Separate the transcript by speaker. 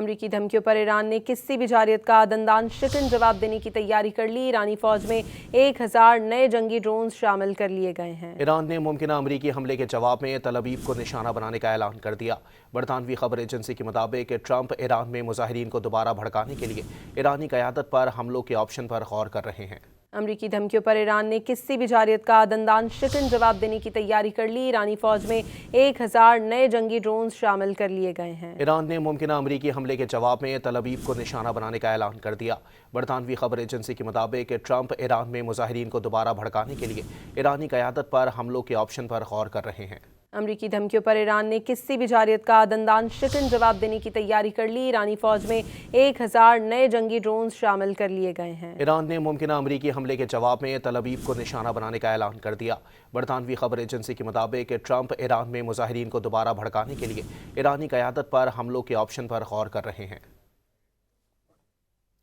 Speaker 1: امریکی دھمکیوں پر ایران نے کسی بھی جارحیت کا دندان شکن جواب دینے کی تیاری کر لی۔ ایرانی فوج میں 1000 نئے جنگی ڈرونز شامل کر لیے گئے ہیں۔
Speaker 2: ایران نے ممکنہ امریکی حملے کے جواب میں تل ابیب کو نشانہ بنانے کا اعلان کر دیا۔ برطانوی خبر ایجنسی کے مطابق ٹرمپ ایران میں مظاہرین کو دوبارہ بھڑکانے کے لیے ایرانی قیادت پر حملوں کے آپشن پر غور کر رہے ہیں۔
Speaker 1: امریکی دھمکیوں پر ایران نے کسی بھی جارحیت کا دندان شکن جواب دینے کی تیاری کر لی۔ ایرانی فوج میں 1000 نئے جنگی ڈرونز شامل کر لیے گئے ہیں۔
Speaker 2: ایران نے ممکنہ امریکی حملے کے جواب میں تل ابیب کو نشانہ بنانے کا اعلان کر دیا۔ برطانوی خبر ایجنسی کے مطابق ٹرمپ ایران میں مظاہرین کو دوبارہ بھڑکانے کے لیے ایرانی قیادت پر حملوں کے آپشن پر غور کر رہے ہیں۔
Speaker 1: امریکی دھمکیوں پر ایران نے کسی بھی جارحیت کا دندان شکن جواب دینے کی تیاری کر لی۔ ایرانی فوج میں 1000 نئے جنگی ڈرونز شامل کر لیے گئے ہیں۔
Speaker 2: ایران نے ممکنہ امریکی حملے کے جواب میں تل ابیب کو نشانہ بنانے کا اعلان کر دیا۔ برطانوی خبر ایجنسی کے مطابق ٹرمپ ایران میں مظاہرین کو دوبارہ بھڑکانے کے لیے ایرانی قیادت پر حملوں کے آپشن پر غور کر رہے ہیں۔